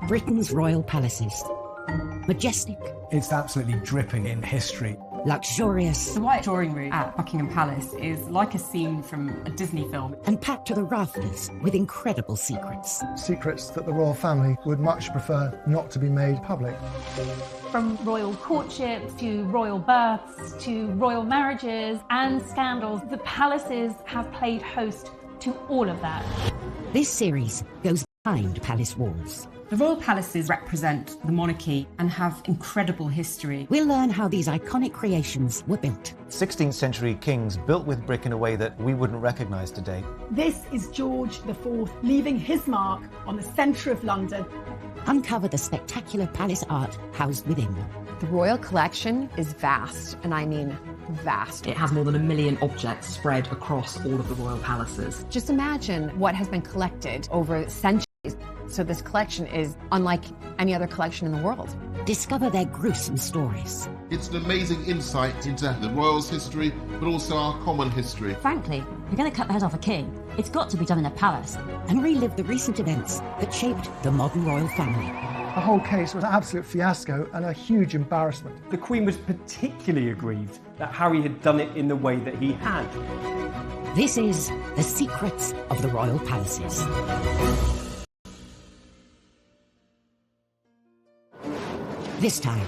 Britain's royal palaces. Majestic, It's absolutely dripping in history. luxurious, The White Drawing Room at Buckingham Palace is like a scene from a Disney film. and packed to the rafters with incredible secrets. Secrets that the royal family would much prefer not to be made public. From royal courtships to royal births to royal marriages and scandals, the palaces have played host to all of that. This series goes behind palace walls. The royal palaces represent the monarchy and have incredible history. We'll learn how these iconic creations were built. 16th century kings built with brick in a way that we wouldn't recognise today. This is George IV leaving his mark on the centre of London. Uncover the spectacular palace art housed within. The royal collection is vast, and I mean vast. It has more than 1 million objects spread across all of the royal palaces. Just imagine what has been collected over centuries. So this collection is unlike any other collection in the world. Discover their gruesome stories. It's an amazing insight into the royals' history, but also our common history. Frankly, if you're going to cut the head off a king, it's got to be done in a palace. And relive the recent events that shaped the modern royal family. The whole case was an absolute fiasco and a huge embarrassment. The Queen was particularly aggrieved that Harry had done it in the way that he had. This is The Secrets of the Royal Palaces. This time,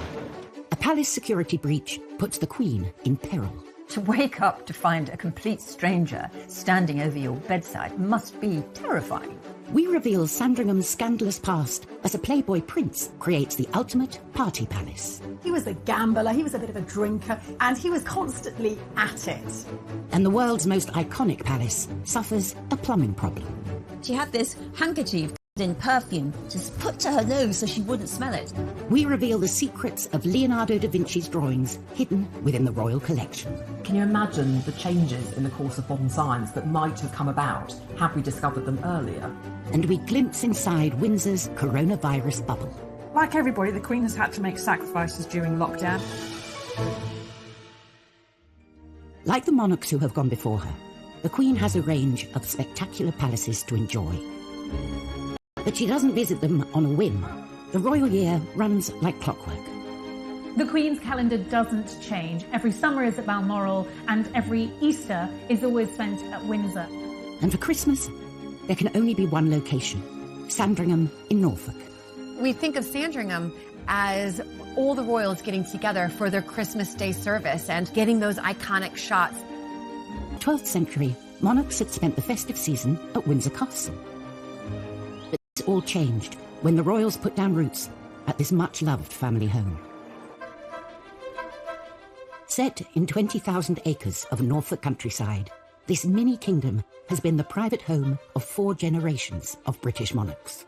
a palace security breach puts the Queen in peril. To wake up to find a complete stranger standing over your bedside must be terrifying. We reveal Sandringham's scandalous past as a playboy prince creates the ultimate party palace. He was a gambler, he was a bit of a drinker, and he was constantly at it. And the world's most iconic palace suffers a plumbing problem. She had this handkerchief in perfume just put to her nose so she wouldn't smell it. We reveal the secrets of Leonardo da Vinci's drawings hidden within the royal collection. Can you imagine the changes in the course of modern science that might have come about had we discovered them earlier? And we glimpse inside Windsor's coronavirus bubble. Like everybody, the Queen has had to make sacrifices during lockdown. Like the monarchs who have gone before her, the Queen has a range of spectacular palaces to enjoy. But she doesn't visit them on a whim. The royal year runs like clockwork. The Queen's calendar doesn't change. Every summer is at Balmoral and every Easter is always spent at Windsor. And for Christmas, there can only be one location, Sandringham in Norfolk. We think of Sandringham as all the royals getting together for their Christmas Day service and getting those iconic shots. 12th century, monarchs had spent the festive season at Windsor Castle. But this all changed when the royals put down roots at this much-loved family home. Set in 20,000 acres of Norfolk countryside, this mini-kingdom has been the private home of 4 generations of British monarchs.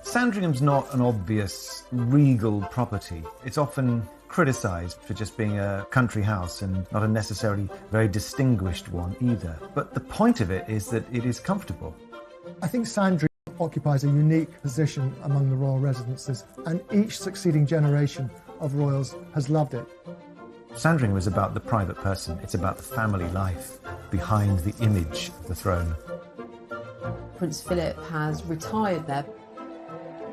Sandringham's not an obvious regal property. It's often criticised for just being a country house and not a necessarily very distinguished one either. But the point of it is that it is comfortable. I think Sandringham occupies a unique position among the royal residences, and each succeeding generation of royals has loved it. Sandringham is about the private person. It's about the family life behind the image of the throne. Prince Philip has retired there.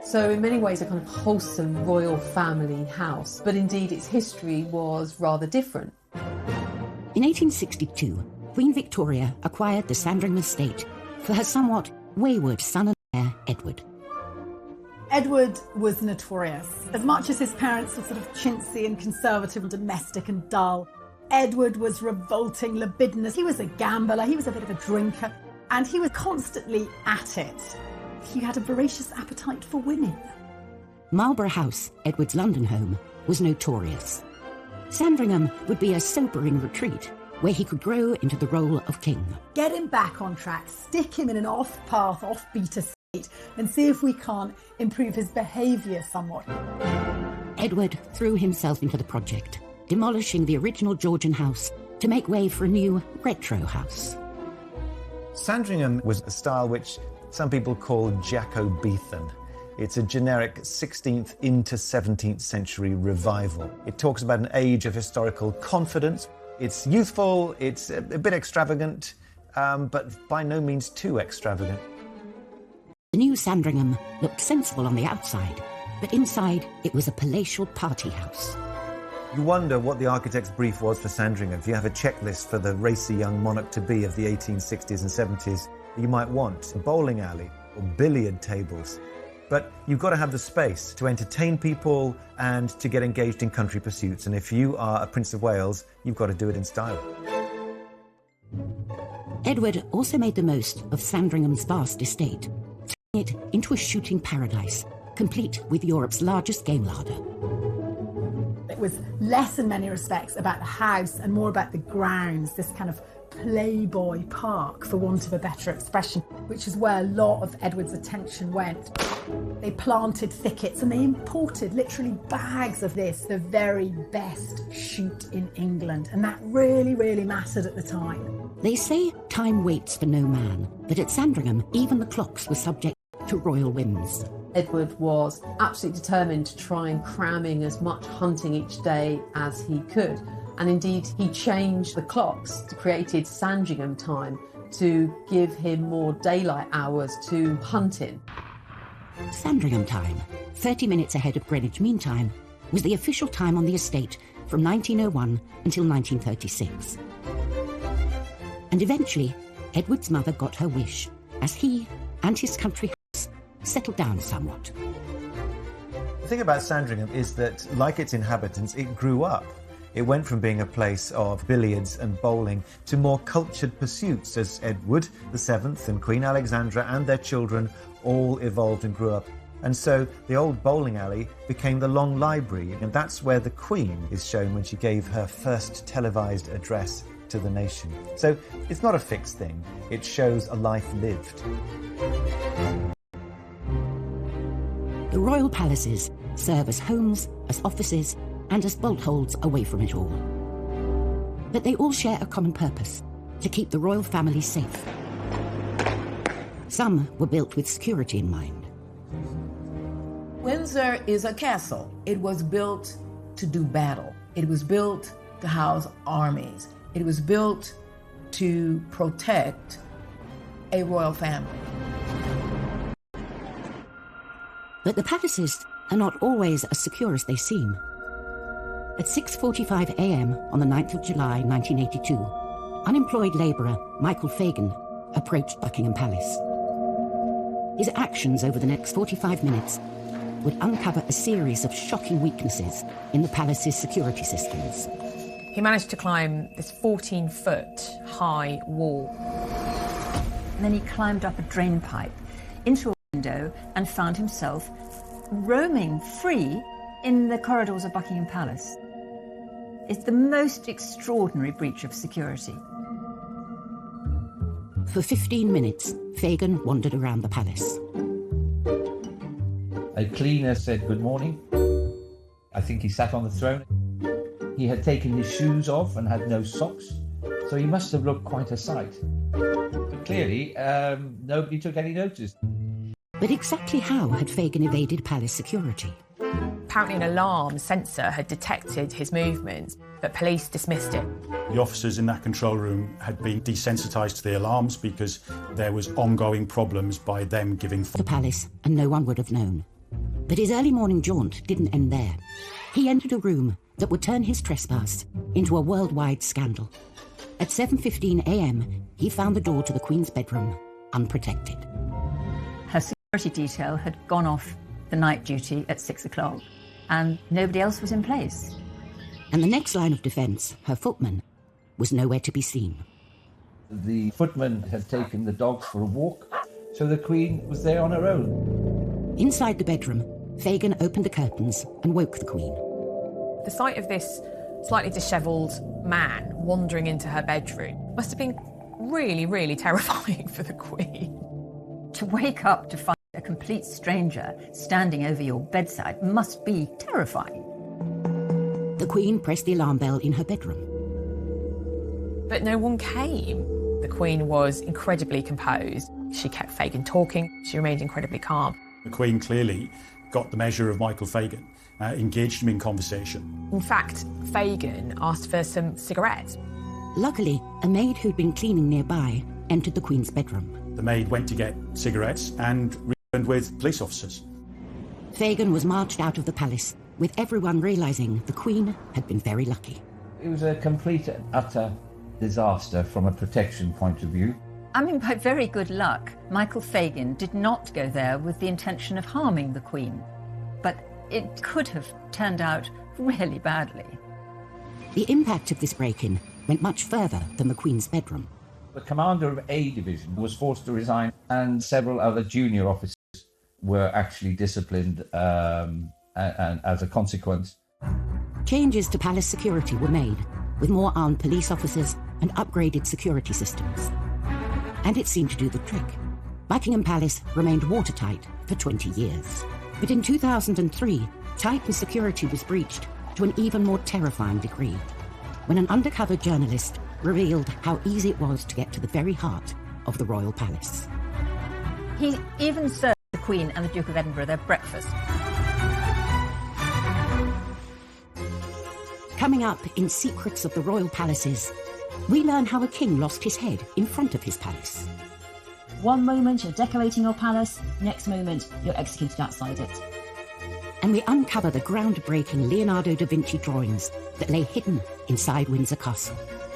So in many ways a kind of wholesome royal family house, but indeed its history was rather different. In 1862, Queen Victoria acquired the Sandringham estate for her somewhat wayward son and heir, Edward. Edward was notorious. As much as his parents were sort of chintzy and conservative and domestic and dull, Edward was revolting, libidinous. He was a gambler, he was a bit of a drinker, and he was constantly at it. He had a voracious appetite for women. Marlborough House, Edward's London home, was notorious. Sandringham would be a sobering retreat where he could grow into the role of king. Get him back on track, stick him in an off-path, off-beat estate, and see if we can't improve his behaviour somewhat. Edward threw himself into the project, demolishing the original Georgian house to make way for a new retro house. Sandringham was a style which some people call Jacobean. It's a generic 16th into 17th century revival. It talks about an age of historical confidence. It's youthful, it's a bit extravagant, but by no means too extravagant. new Sandringham looked sensible on the outside, but inside it was a palatial party house. You wonder what the architect's brief was for Sandringham. If you have a checklist for the racy young monarch-to-be of the 1860s and 70s, you might want a bowling alley or billiard tables. But you've got to have the space to entertain people and to get engaged in country pursuits. And if you are a Prince of Wales, you've got to do it in style. Edward also made the most of Sandringham's vast estate, turning it into a shooting paradise, complete with Europe's largest game larder. It was less in many respects about the house and more about the grounds, this kind of playboy park, for want of a better expression, which is where a lot of Edward's attention went. They planted thickets and they imported literally bags of this, the very best shoot in England, and that really, really mattered at the time. They say time waits for no man, but at Sandringham, even the clocks were subject to royal whims. Edward was absolutely determined to try and cram in as much hunting each day as he could. And indeed, he changed the clocks to created Sandringham time to give him more daylight hours to hunt in. Sandringham time, 30 minutes ahead of Greenwich Mean Time, was the official time on the estate from 1901 until 1936. And eventually, Edward's mother got her wish, as he and his country house settled down somewhat. The thing about Sandringham is that, like its inhabitants, it grew up. It went from being a place of billiards and bowling to more cultured pursuits as Edward VII and Queen Alexandra and their children all evolved and grew up. And so the old bowling alley became the Long Library, and that's where the Queen is shown when she gave her first televised address to the nation. So it's not a fixed thing, it shows a life lived. The royal palaces serve as homes, as offices, and as bolt holds away from it all. But they all share a common purpose: to keep the royal family safe. Some were built with security in mind. Windsor is a castle. It was built to do battle. It was built to house armies. It was built to protect a royal family. But the palaces are not always as secure as they seem. At 6:45 a.m. on the 9th of July 1982, unemployed labourer Michael Fagan approached Buckingham Palace. His actions over the next 45 minutes would uncover a series of shocking weaknesses in the palace's security systems. He managed to climb this 14-foot high wall. And then he climbed up a drain pipe into a window and found himself roaming free in the corridors of Buckingham Palace. It's the most extraordinary breach of security. For 15 minutes, Fagan wandered around the palace. A cleaner said good morning. I think he sat on the throne. He had taken his shoes off and had no socks, so he must have looked quite a sight. But clearly, nobody took any notice. But exactly how had Fagan evaded palace security? Apparently an alarm sensor had detected his movements, but police dismissed it. The officers in that control room had been desensitised to the alarms because there was ongoing problems by them giving the palace, and no one would have known. But his early morning jaunt didn't end there. He entered a room that would turn his trespass into a worldwide scandal. At 7:15 a.m, he found the door to the Queen's bedroom unprotected. Her security detail had gone off the night duty at 6 o'clock, and nobody else was in place. And the next line of defence, her footman, was nowhere to be seen. The footman had taken the dogs for a walk, so the Queen was there on her own. Inside the bedroom, Fagan opened the curtains and woke the Queen. The sight of this slightly dishevelled man wandering into her bedroom must have been really, really terrifying for the Queen. To wake up to find a complete stranger standing over your bedside must be terrifying. The Queen pressed the alarm bell in her bedroom. But no one came. The Queen was incredibly composed. She kept Fagan talking. She remained incredibly calm. The Queen clearly got the measure of Michael Fagan, engaged him in conversation. In fact, Fagan asked for some cigarettes. Luckily, a maid who'd been cleaning nearby entered the Queen's bedroom. The maid went to get cigarettes and and with police officers. Fagin was marched out of the palace, with everyone realising the Queen had been very lucky. It was a complete and utter disaster from a protection point of view. I mean, by very good luck, Michael Fagin did not go there with the intention of harming the Queen. But it could have turned out really badly. The impact of this break-in went much further than the Queen's bedroom. The commander of A Division was forced to resign, and several other junior officers were actually disciplined and as a consequence. Changes to palace security were made, with more armed police officers and upgraded security systems. And it seemed to do the trick. Buckingham Palace remained watertight for 20 years. But in 2003, tightened security was breached to an even more terrifying degree, when an undercover journalist revealed how easy it was to get to the very heart of the royal palace. He even served the Queen and the Duke of Edinburgh their breakfast. Coming up in Secrets of the Royal Palaces, we learn how a king lost his head in front of his palace. One moment you're decorating your palace, next moment you're executed outside it. And we uncover the groundbreaking Leonardo da Vinci drawings that lay hidden inside Windsor Castle.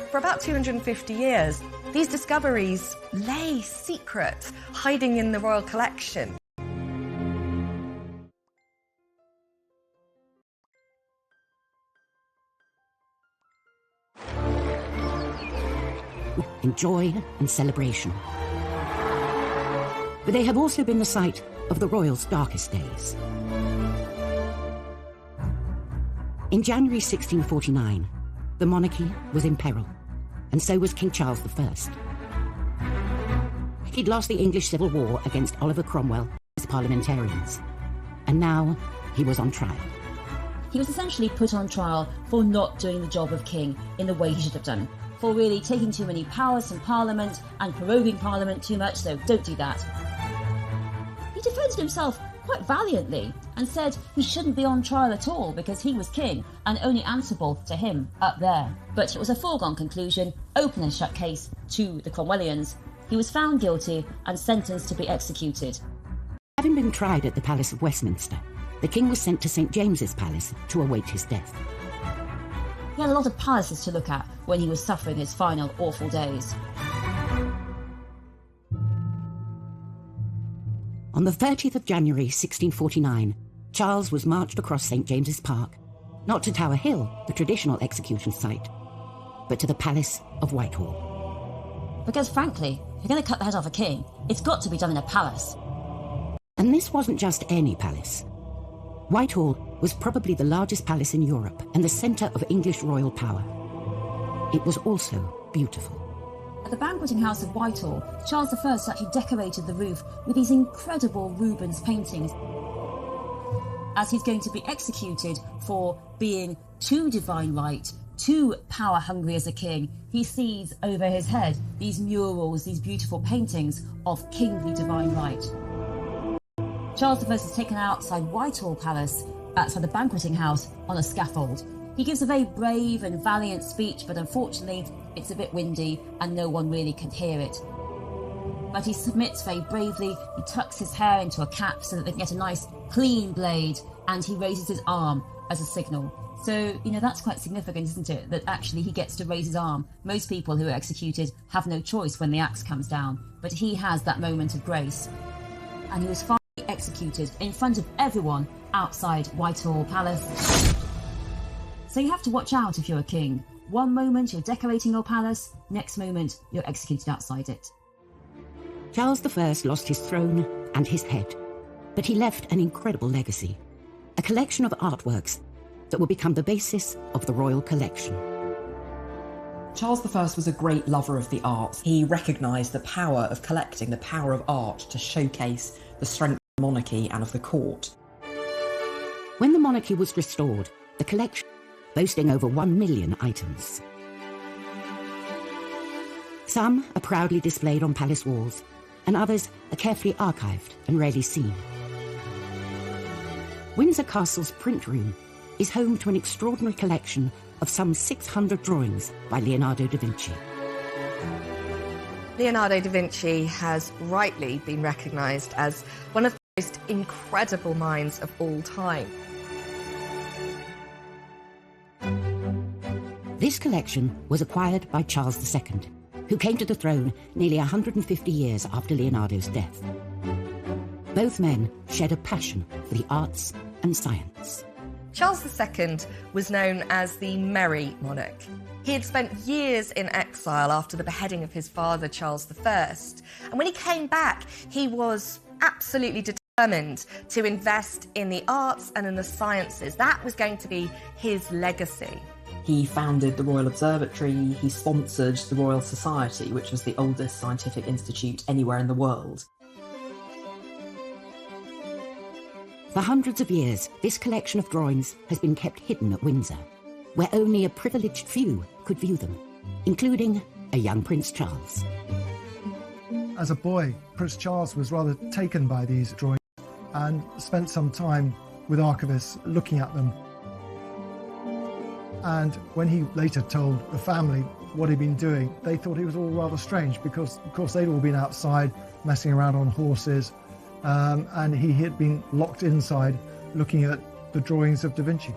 For about 250 years, these discoveries lay secret, hiding in the royal collection. In joy and celebration. But they have also been the site of the royals' darkest days. In January 1649, the monarchy was in peril, and so was King Charles I. He'd lost the English Civil War against Oliver Cromwell and his parliamentarians, and now he was on trial. He was essentially put on trial for not doing the job of king in the way he should have done, for really taking too many powers from Parliament and proroguing Parliament too much, so don't do that. He defended himself quite valiantly and said he shouldn't be on trial at all because he was king and only answerable to him up there. But it was a foregone conclusion, open and shut case to the Cromwellians. He was found guilty and sentenced to be executed. Having been tried at the Palace of Westminster, the king was sent to St James's Palace to await his death. He had a lot of palaces to look at when he was suffering his final awful days. On the 30th of January 1649, Charles was marched across St James's Park, not to Tower Hill, the traditional execution site, but to the Palace of Whitehall. Because frankly, if you're going to cut the head off a king, it's got to be done in a palace. And this wasn't just any palace. Whitehall was probably the largest palace in Europe and the centre of English royal power. It was also beautiful. At the banqueting house of Whitehall, Charles I actually decorated the roof with these incredible Rubens paintings. As he's going to be executed for being too divine right, too power hungry as a king, he sees over his head these murals, these beautiful paintings of kingly divine right. Charles I is taken outside Whitehall Palace, outside the banqueting house, on a scaffold. He gives a very brave and valiant speech, but unfortunately it's a bit windy and no one really can hear it. But he submits very bravely, he tucks his hair into a cap so that they can get a nice clean blade, and he raises his arm as a signal. So, that's quite significant, isn't it? That actually he gets to raise his arm. Most people who are executed have no choice when the axe comes down, but he has that moment of grace. And he was finally executed in front of everyone outside Whitehall Palace. So you have to watch out if you're a king. One moment you're decorating your palace, next moment you're executed outside it. Charles I lost his throne and his head, but he left an incredible legacy, a collection of artworks that will become the basis of the royal collection. Charles I was a great lover of the arts. He recognised the power of collecting, the power of art to showcase the strength of the monarchy and of the court. When the monarchy was restored, the collection boasting over 1 million items. Some are proudly displayed on palace walls, and others are carefully archived and rarely seen. Windsor Castle's print room is home to an extraordinary collection of some 600 drawings by Leonardo da Vinci. Leonardo da Vinci has rightly been recognised as one of most incredible minds of all time. This collection was acquired by Charles II, who came to the throne nearly 150 years after Leonardo's death. Both men shared a passion for the arts and science. Charles II was known as the Merry Monarch. He had spent years in exile after the beheading of his father, Charles I. And when he came back, he was absolutely determined to invest in the arts and in the sciences. That was going to be his legacy. He founded the Royal Observatory, he sponsored the Royal Society, which was the oldest scientific institute anywhere in the world. For hundreds of years, this collection of drawings has been kept hidden at Windsor, where only a privileged few could view them, including a young Prince Charles. As a boy, Prince Charles was rather taken by these drawings and spent some time with archivists looking at them. And when he later told the family what he'd been doing, they thought it was all rather strange because, of course, they'd all been outside messing around on horses, and he had been locked inside looking at the drawings of Da Vinci.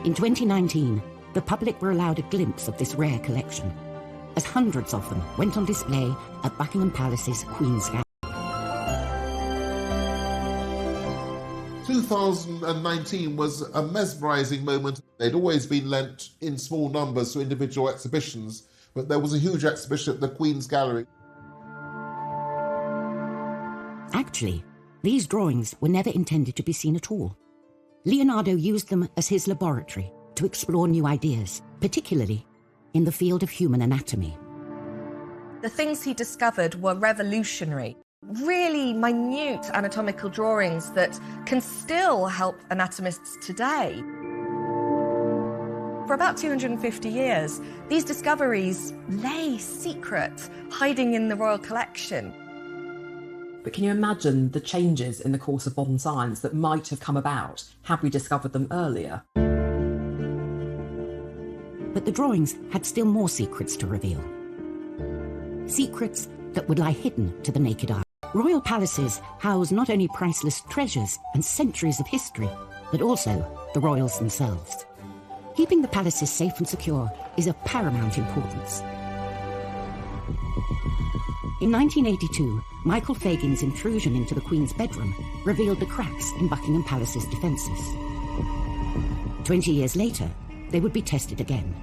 In 2019, the public were allowed a glimpse of this rare collection, as hundreds of them went on display at Buckingham Palace's Queen's Gallery. 2019 was a mesmerising moment. They'd always been lent in small numbers to individual exhibitions, but there was a huge exhibition at the Queen's Gallery. Actually, these drawings were never intended to be seen at all. Leonardo used them as his laboratory to explore new ideas, particularly in the field of human anatomy. The things he discovered were revolutionary. Really minute anatomical drawings that can still help anatomists today. For about 250 years, these discoveries lay secret, hiding in the royal collection. But can you imagine the changes in the course of modern science that might have come about had we discovered them earlier? But the drawings had still more secrets to reveal. Secrets that would lie hidden to the naked eye. Royal palaces house not only priceless treasures and centuries of history, but also the royals themselves. Keeping the palaces safe and secure is of paramount importance. In 1982, Michael Fagin's intrusion into the Queen's bedroom revealed the cracks in Buckingham Palace's defences. 20 years later, they would be tested again,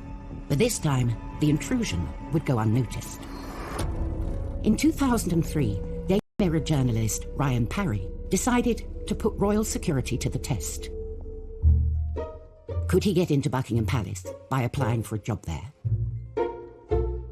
but this time the intrusion would go unnoticed. In 2003, Daily Mirror journalist Ryan Parry decided to put royal security to the test. Could he get into Buckingham Palace by applying for a job there?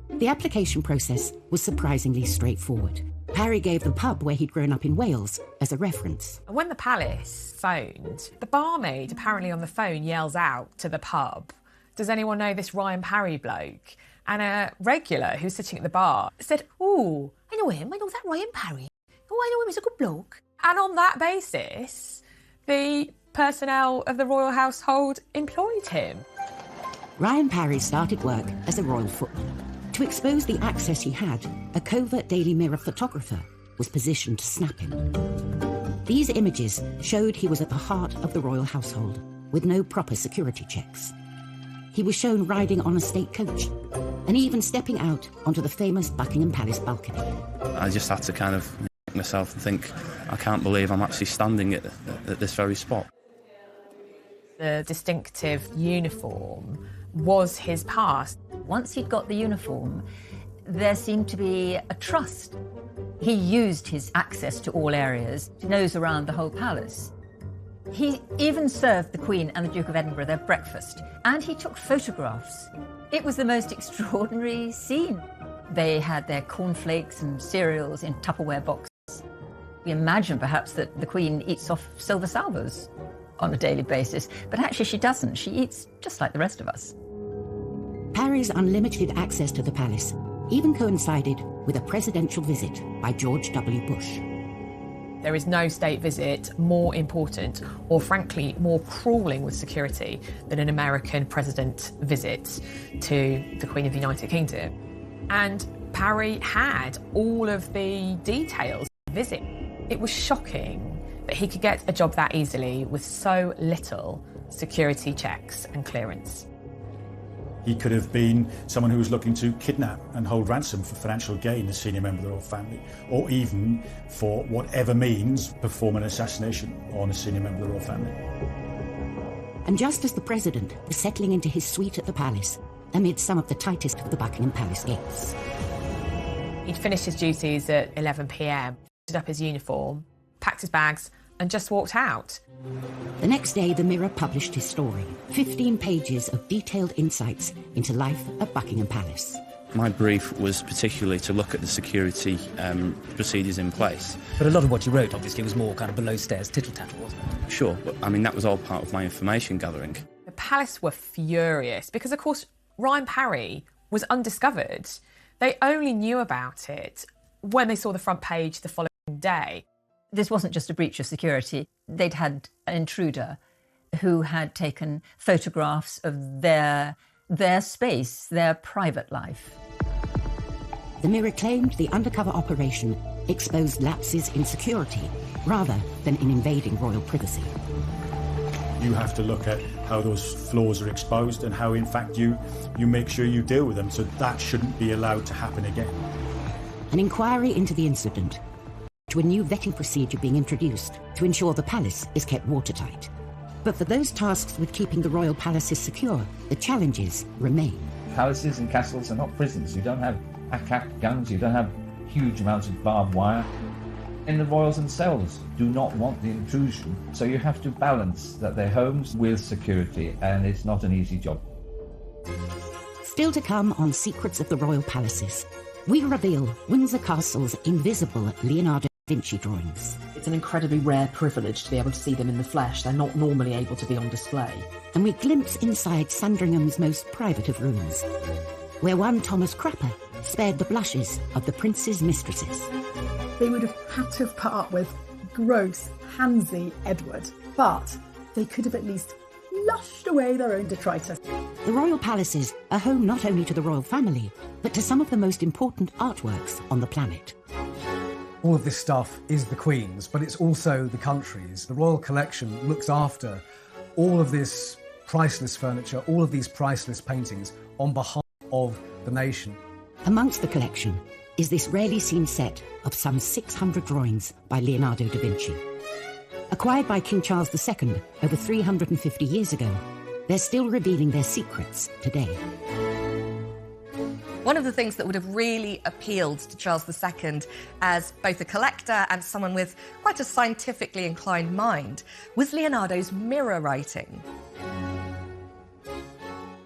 The application process was surprisingly straightforward. Parry gave the pub where he'd grown up in Wales as a reference. When the palace phoned, the barmaid apparently on the phone yells out to the pub, "Does anyone know this Ryan Parry bloke?" And a regular who's sitting at the bar said, "Oh, I know him, I know that Ryan Parry. Oh, I know him, he's a good bloke." And on that basis, the personnel of the royal household employed him. Ryan Parry started work as a royal footman. To expose the access he had, a covert Daily Mirror photographer was positioned to snap him. These images showed he was at the heart of the royal household, with no proper security checks. He was shown riding on a state coach, and even stepping out onto the famous Buckingham Palace balcony. I just had to kind of make myself and think, I can't believe I'm actually standing at this very spot. The distinctive uniform was his past. Once he'd got the uniform, there seemed to be a trust. He used his access to all areas to nose around the whole palace. He even served the Queen and the Duke of Edinburgh their breakfast, and he took photographs. It was the most extraordinary scene. They had their cornflakes and cereals in Tupperware boxes. We imagine perhaps that the Queen eats off silver salvers on a daily basis, but actually she doesn't. She eats just like the rest of us. Parry's unlimited access to the palace even coincided with a presidential visit by George W. Bush. There is no state visit more important or, frankly, more crawling with security than an American president visit to the Queen of the United Kingdom. And Parry had all of the details. visit. It was shocking that he could get a job that easily with so little security checks and clearance. He could have been someone who was looking to kidnap and hold ransom for financial gain, a senior member of the royal family, or even, for whatever means, perform an assassination on a senior member of the royal family. And just as the president was settling into his suite at the palace, amid some of the tightest of the Buckingham Palace gates. He'd finished his duties at 11 p.m, put up his uniform, packed his bags, and just walked out. The next day, the Mirror published his story, 15 pages of detailed insights into life at Buckingham Palace. My brief was particularly to look at the security procedures in place. But a lot of what you wrote, obviously, was more kind of below-stairs tittle-tattle, wasn't it? Sure, but I mean, that was all part of my information gathering. The palace were furious because, of course, Ryan Parry was undiscovered. They only knew about it when they saw the front page the following day. This wasn't just a breach of security. They'd had an intruder who had taken photographs of their space, their private life. The Mirror claimed the undercover operation exposed lapses in security rather than in invading royal privacy. You have to look at how those flaws are exposed and how, in fact, you make sure you deal with them, so that shouldn't be allowed to happen again. An inquiry into the incident, to a new vetting procedure being introduced to ensure the palace is kept watertight. But for those tasked with keeping the royal palaces secure, the challenges remain. Palaces and castles are not prisons. You don't have ack-ack guns, you don't have huge amounts of barbed wire. And the royals themselves do not want the intrusion, so you have to balance that their homes with security, and it's not an easy job. Still to come on Secrets of the Royal Palaces, we reveal Windsor Castle's invisible Leonardo da Vinci drawings. It's an incredibly rare privilege to be able to see them in the flesh. They're not normally able to be on display. And we glimpse inside Sandringham's most private of rooms, where one Thomas Crapper spared the blushes of the prince's mistresses. They would have had to have put up with gross, handsy Edward, but they could have at least flushed away their own detritus. The royal palaces are home not only to the royal family, but to some of the most important artworks on the planet. All of this stuff is the Queen's, but it's also the country's. The royal collection looks after all of this priceless furniture, all of these priceless paintings on behalf of the nation. Amongst the collection is this rarely seen set of some 600 drawings by Leonardo da Vinci. Acquired by King Charles II over 350 years ago, they're still revealing their secrets today. One of the things that would have really appealed to Charles II as both a collector and someone with quite a scientifically inclined mind was Leonardo's mirror writing.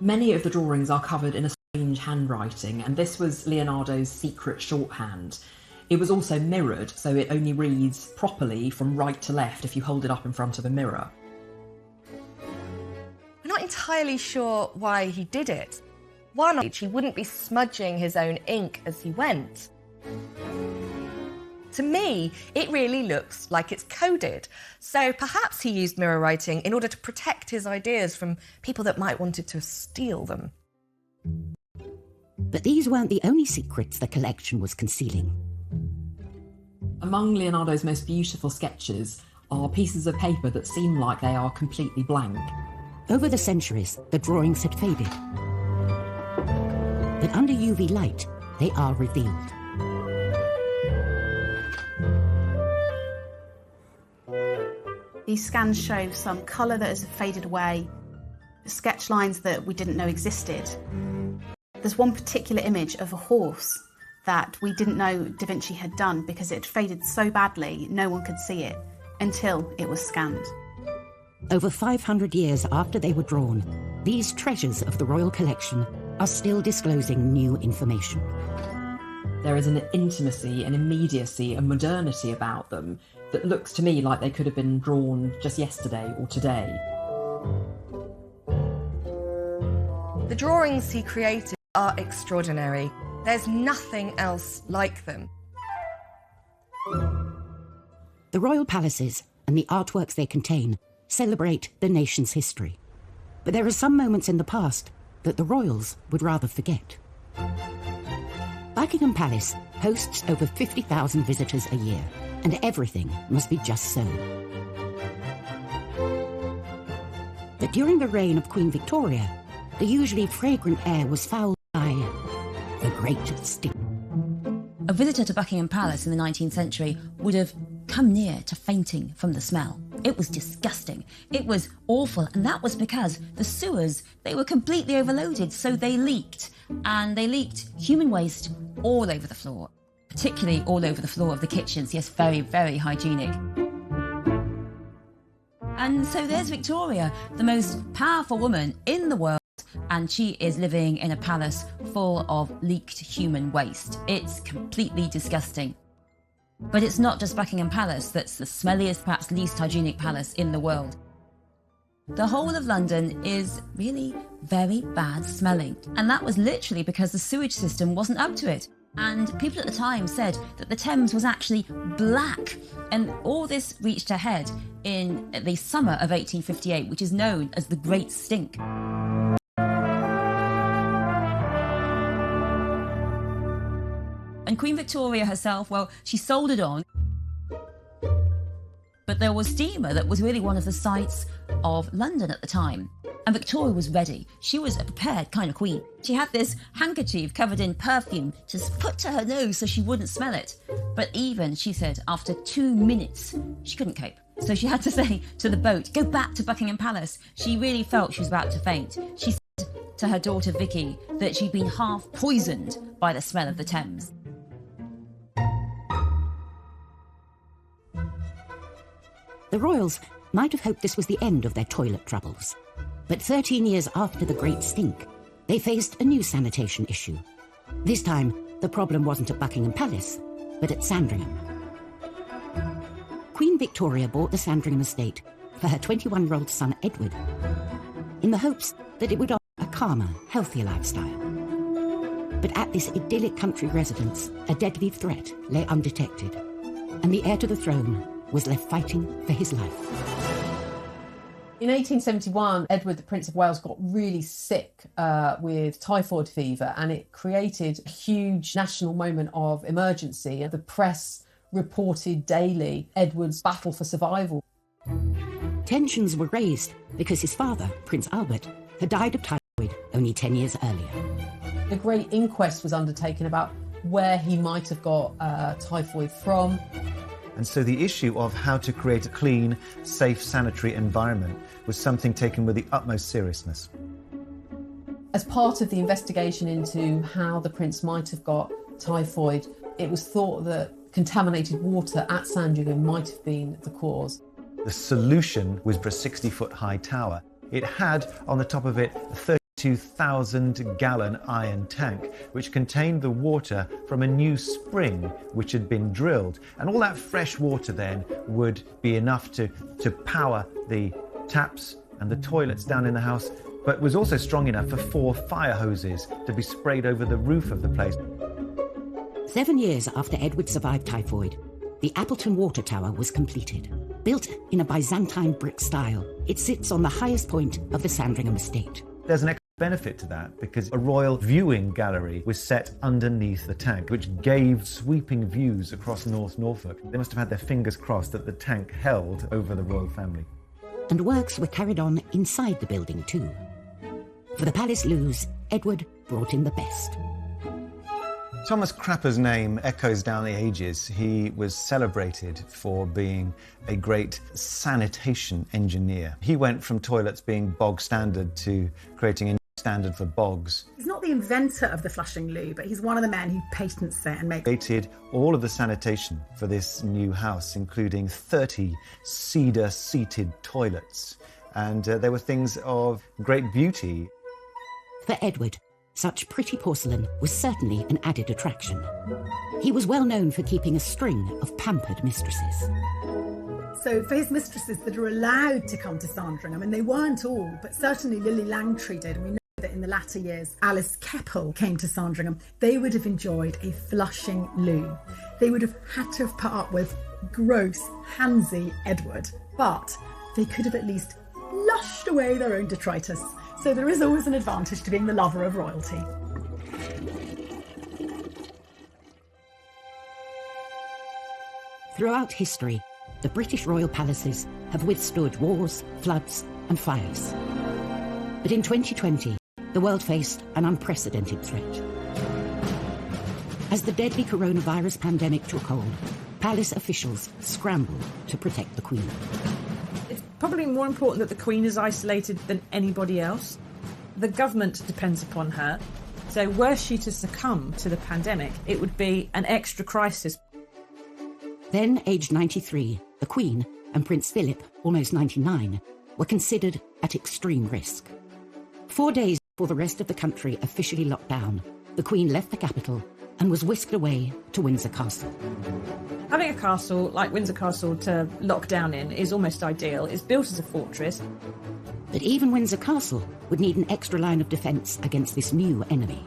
Many of the drawings are covered in a strange handwriting, and this was Leonardo's secret shorthand. It was also mirrored, so it only reads properly from right to left if you hold it up in front of a mirror. We're not entirely sure why he did it. One, he wouldn't be smudging his own ink as he went. To me, it really looks like it's coded. So perhaps he used mirror writing in order to protect his ideas from people that might wanted to steal them. But these weren't the only secrets the collection was concealing. Among Leonardo's most beautiful sketches are pieces of paper that seem like they are completely blank. Over the centuries, the drawings had faded. But under UV light, they are revealed. These scans show some colour that has faded away, sketch lines that we didn't know existed. There's one particular image of a horse that we didn't know Da Vinci had done because it had faded so badly no one could see it until it was scanned. Over 500 years after they were drawn, these treasures of the royal collection are still disclosing new information. There is an intimacy, an immediacy, a modernity about them that looks to me like they could have been drawn just yesterday or today. The drawings he created are extraordinary. There's nothing else like them. The royal palaces and the artworks they contain celebrate the nation's history. But there are some moments in the past that the royals would rather forget. Buckingham Palace hosts over 50,000 visitors a year. and everything must be just so. But during the reign of Queen Victoria, the usually fragrant air was fouled by the Great Stink. A visitor to Buckingham Palace in the 19th century would have come near to fainting from the smell. It was disgusting. It was awful, and that was because the sewers, they were completely overloaded, so they leaked. And they leaked human waste all over the floor, particularly all over the floor of the kitchens. Yes, very, very hygienic. And so there's Victoria, the most powerful woman in the world, and she is living in a palace full of leaked human waste. It's completely disgusting. But it's not just Buckingham Palace that's the smelliest, perhaps least hygienic palace in the world. The whole of London is really very bad smelling. And that was literally because the sewage system wasn't up to it. And people at the time said that the Thames was actually black. And all this reached a head in the summer of 1858, which is known as the Great Stink. And Queen Victoria herself, well, she soldiered on. But there was steamer that was really one of the sights of London at the time. And Victoria was ready. She was a prepared kind of queen. She had this handkerchief covered in perfume just put to her nose so she wouldn't smell it. But even, she said, after 2 minutes, she couldn't cope. So she had to say to the boat, go back to Buckingham Palace. She really felt she was about to faint. She said to her daughter Vicky that she'd been half poisoned by the smell of the Thames. The royals might have hoped this was the end of their toilet troubles. But 13 years after the Great Stink, they faced a new sanitation issue. This time, the problem wasn't at Buckingham Palace, but at Sandringham. Queen Victoria bought the Sandringham estate for her 21-year-old son Edward, in the hopes that it would offer a calmer, healthier lifestyle. But at this idyllic country residence, a deadly threat lay undetected, and the heir to the throne was left fighting for his life. In 1871, Edward, the Prince of Wales, got really sick with typhoid fever, and it created a huge national moment of emergency. The press reported daily Edward's battle for survival. Tensions were raised because his father, Prince Albert, had died of typhoid only 10 years earlier. A great inquest was undertaken about where he might have got typhoid from. And so the issue of how to create a clean, safe, sanitary environment was something taken with the utmost seriousness. As part of the investigation into how the prince might have got typhoid, it was thought that contaminated water at Sandringham might have been the cause. The solution was for a 60-foot high tower. It had on the top of it a 32,000-gallon iron tank, which contained the water from a new spring which had been drilled. And all that fresh water then would be enough to power the taps and the toilets down in the house, but was also strong enough for 4 fire hoses to be sprayed over the roof of the place. 7 years after Edward survived typhoid, the Appleton Water Tower was completed. Built in a Byzantine brick style, it sits on the highest point of the Sandringham estate. There's an benefit to that because a royal viewing gallery was set underneath the tank, which gave sweeping views across North Norfolk. They must have had their fingers crossed that the tank held over the royal family. And works were carried on inside the building too. For the palace loos, Edward brought in the best. Thomas Crapper's name echoes down the ages. He was celebrated for being a great sanitation engineer. He went from toilets being bog standard to creating a new standard for bogs. He's not the inventor of the flushing loo, but he's one of the men who patents it and makes... Created all of the sanitation for this new house, including 30 cedar-seated toilets. And they were things of great beauty. For Edward, such pretty porcelain was certainly an added attraction. He was well known for keeping a string of pampered mistresses. So for his mistresses that are allowed to come to Sandringham, and they weren't all, but certainly Lily Langtry did, and we know that in the latter years Alice Keppel came to Sandringham, they would have enjoyed a flushing loo. They would have had to have put up with gross, handsy Edward, but they could have at least lushed away their own detritus. So there is always an advantage to being the lover of royalty. Throughout history, the British royal palaces have withstood wars, floods, and fires. But in 2020, the world faced an unprecedented threat. As the deadly coronavirus pandemic took hold, palace officials scrambled to protect the Queen. It's probably more important that the Queen is isolated than anybody else. The government depends upon her, so were she to succumb to the pandemic, it would be an extra crisis. Then, aged 93, the Queen and Prince Philip, almost 99, were considered at extreme risk. 4 days before the rest of the country officially locked down, the Queen left the capital and was whisked away to Windsor Castle. Having a castle like Windsor Castle to lock down in is almost ideal. It's built as a fortress. But even Windsor Castle would need an extra line of defence against this new enemy.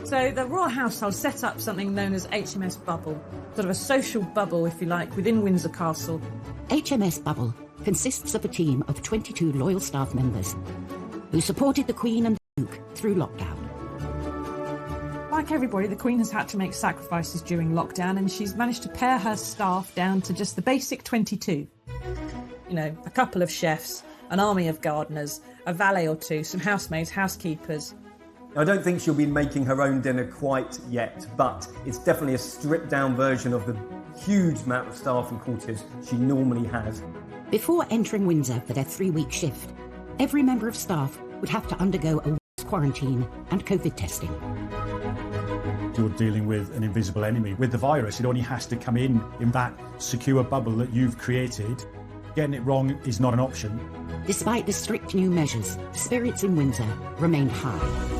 So the royal household set up something known as HMS Bubble, sort of a social bubble, if you like, within Windsor Castle. HMS Bubble consists of a team of 22 loyal staff members who supported the Queen and the Duke through lockdown. Like everybody, the Queen has had to make sacrifices during lockdown, and she's managed to pare her staff down to just the basic 22. You know, a couple of chefs, an army of gardeners, a valet or two, some housemaids, housekeepers. I don't think she'll be making her own dinner quite yet, but it's definitely a stripped-down version of the huge amount of staff and courtiers she normally has. Before entering Windsor for their 3-week shift, every member of staff would have to undergo a week's quarantine and COVID testing. You're dealing with an invisible enemy. With the virus, it only has to come in that secure bubble that you've created. Getting it wrong is not an option. Despite the strict new measures, spirits in Windsor remained high.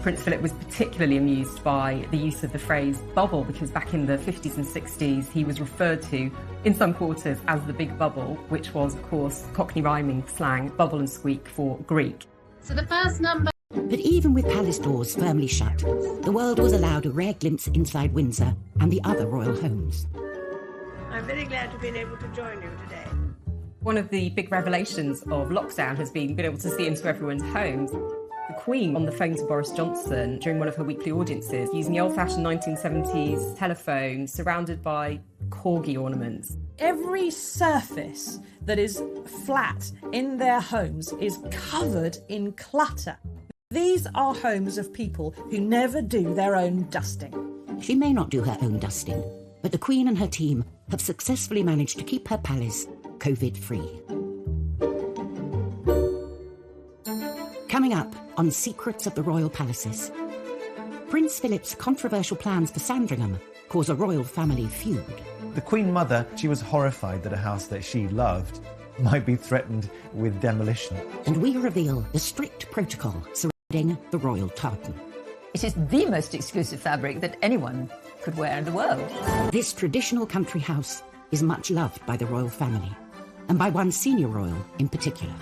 Prince Philip was particularly amused by the use of the phrase bubble, because back in the 50s and 60s he was referred to in some quarters as the Big Bubble, which was, of course, Cockney rhyming slang, bubble and squeak for Greek. So the first number... But even with palace doors firmly shut, the world was allowed a rare glimpse inside Windsor and the other royal homes. I'm very glad to be able to join you today. One of the big revelations of lockdown has been being able to see into everyone's homes. The Queen on the phone to Boris Johnson during one of her weekly audiences, using the old-fashioned 1970s telephone surrounded by corgi ornaments. Every surface that is flat in their homes is covered in clutter. These are homes of people who never do their own dusting. She may not do her own dusting, but the Queen and her team have successfully managed to keep her palace COVID-free. Coming up on Secrets of the Royal Palaces, Prince Philip's controversial plans for Sandringham cause a royal family feud. The Queen Mother, she was horrified that a house that she loved might be threatened with demolition. And we reveal the strict protocol surrounding the royal tartan. It is the most exclusive fabric that anyone could wear in the world. This traditional country house is much loved by the royal family, and by one senior royal in particular.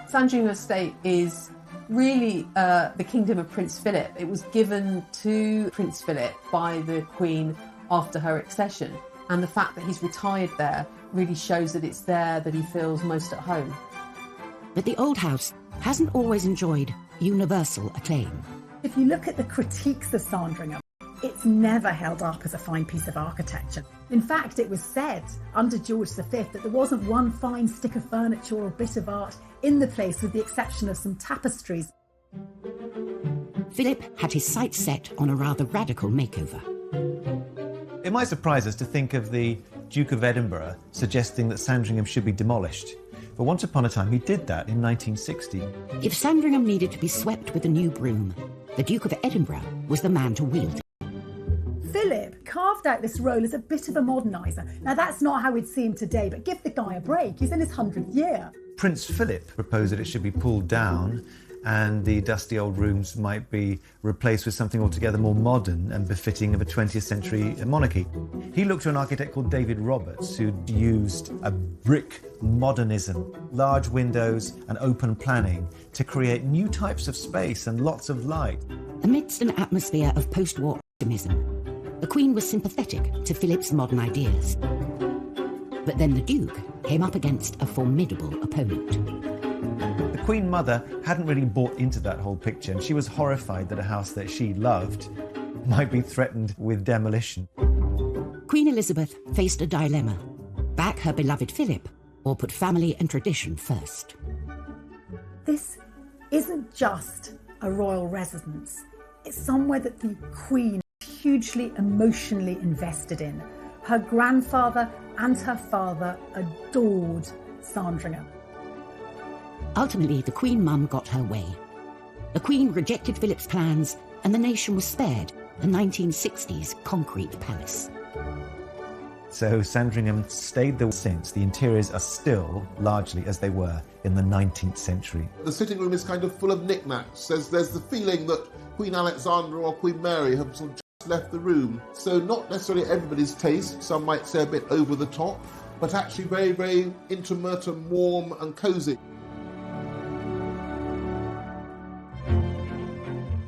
Sandringham Estate is really the kingdom of Prince Philip. It was given to Prince Philip by the Queen after her accession, and the fact that he's retired there really shows that it's there that he feels most at home. But the old house hasn't always enjoyed universal acclaim. If you look at the critiques of Sandringham, it's never held up as a fine piece of architecture. In fact, it was said under George V that there wasn't one fine stick of furniture or bit of art in the place, with the exception of some tapestries. Philip had his sights set on a rather radical makeover. It might surprise us to think of the Duke of Edinburgh suggesting that Sandringham should be demolished. But once upon a time, he did that in 1960. If Sandringham needed to be swept with a new broom, the Duke of Edinburgh was the man to wield it. Philip carved out this role as a bit of a moderniser. Now, that's not how we'd see him today, but give the guy a break. He's in his 100th year. Prince Philip proposed that it should be pulled down and the dusty old rooms might be replaced with something altogether more modern and befitting of a 20th century monarchy. He looked to an architect called David Roberts, who'd used a brick modernism, large windows and open planning to create new types of space and lots of light. Amidst an atmosphere of post-war optimism, the Queen was sympathetic to Philip's modern ideas. But then the Duke came up against a formidable opponent. The Queen Mother hadn't really bought into that whole picture, and she was horrified that a house that she loved might be threatened with demolition. Queen Elizabeth faced a dilemma: back her beloved Philip or put family and tradition first. This isn't just a royal residence. It's somewhere that the Queen is hugely emotionally invested in. Her grandfather and her father adored Sandringham. Ultimately, the Queen Mum got her way. The Queen rejected Philip's plans and the nation was spared a 1960s concrete palace. So Sandringham stayed there since. The interiors are still largely as they were in the 19th century. The sitting room is kind of full of knickknacks. There's the feeling that Queen Alexandra or Queen Mary have sort of just left the room. So not necessarily everybody's taste, some might say a bit over the top, but actually very, very intimate and warm and cosy.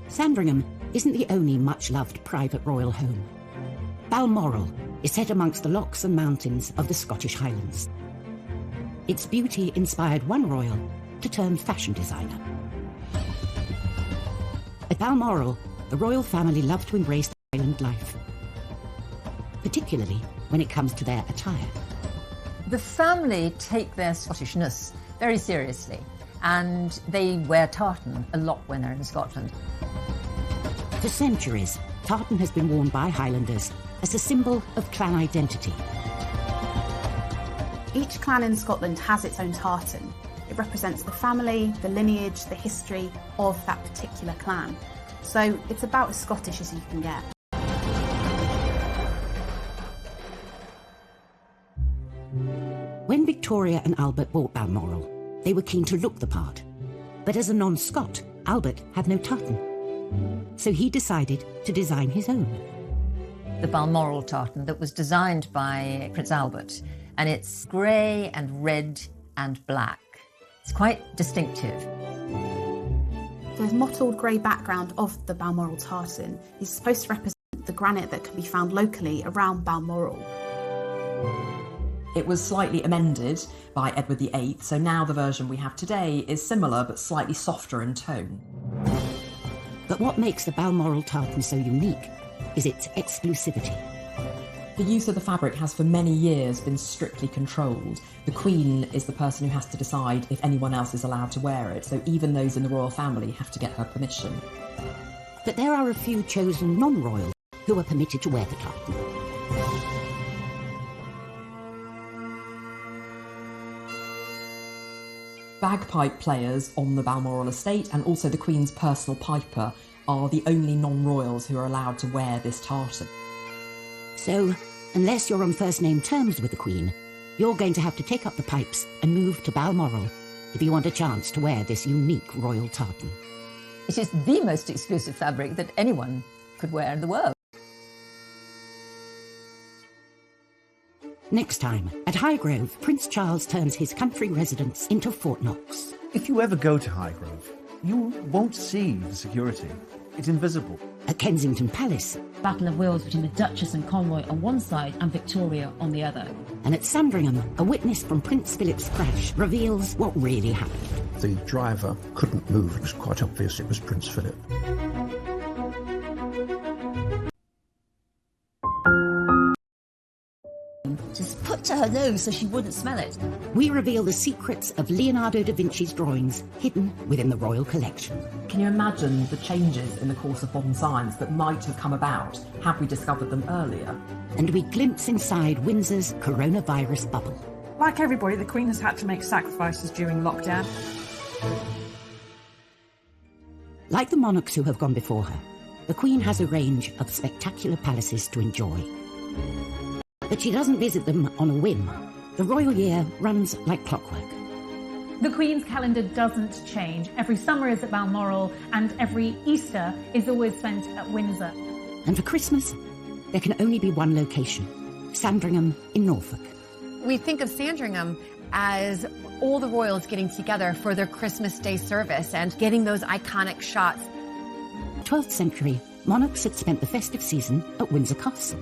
Sandringham isn't the only much-loved private royal home. Balmoral is set amongst the lochs and mountains of the Scottish Highlands. Its beauty inspired one royal to turn fashion designer. At Balmoral, the royal family loved to embrace the Highland life, particularly when it comes to their attire. The family take their Scottishness very seriously, and they wear tartan a lot when they're in Scotland. For centuries, tartan has been worn by Highlanders as a symbol of clan identity. Each clan in Scotland has its own tartan. It represents the family, the lineage, the history of that particular clan. So it's about as Scottish as you can get. When Victoria and Albert bought Balmoral, they were keen to look the part. But as a non-Scot, Albert had no tartan. So he decided to design his own. The Balmoral tartan that was designed by Prince Albert, and it's grey and red and black. It's quite distinctive. The mottled grey background of the Balmoral tartan is supposed to represent the granite that can be found locally around Balmoral. It was slightly amended by Edward VIII, so now the version we have today is similar but slightly softer in tone. But what makes the Balmoral tartan so unique is its exclusivity. The use of the fabric has for many years been strictly controlled. The Queen is the person who has to decide if anyone else is allowed to wear it, so even those in the royal family have to get her permission. But there are a few chosen non-royals who are permitted to wear the tartan. Bagpipe players on the Balmoral estate and also the Queen's personal piper are the only non-royals who are allowed to wear this tartan. So, unless you're on first-name terms with the Queen, you're going to have to take up the pipes and move to Balmoral if you want a chance to wear this unique royal tartan. It is the most exclusive fabric that anyone could wear in the world. Next time, at Highgrove, Prince Charles turns his country residence into Fort Knox. If you ever go to Highgrove, you won't see the security. It's invisible. At Kensington Palace. Battle of wills between the Duchess and Conroy on one side and Victoria on the other. And at Sandringham, a witness from Prince Philip's crash reveals what really happened. The driver couldn't move. It was quite obvious it was Prince Philip. Just put to her nose so she wouldn't smell it. We reveal the secrets of Leonardo da Vinci's drawings hidden within the royal collection. Can you imagine the changes in the course of modern science that might have come about had we discovered them earlier? And we glimpse inside Windsor's coronavirus bubble. Like everybody, the Queen has had to make sacrifices during lockdown. Like the monarchs who have gone before her, the Queen has a range of spectacular palaces to enjoy. But she doesn't visit them on a whim. The royal year runs like clockwork. The Queen's calendar doesn't change. Every summer is at Balmoral and every Easter is always spent at Windsor. And for Christmas, there can only be one location, Sandringham in Norfolk. We think of Sandringham as all the royals getting together for their Christmas Day service and getting those iconic shots. 12th century, monarchs had spent the festive season at Windsor Castle.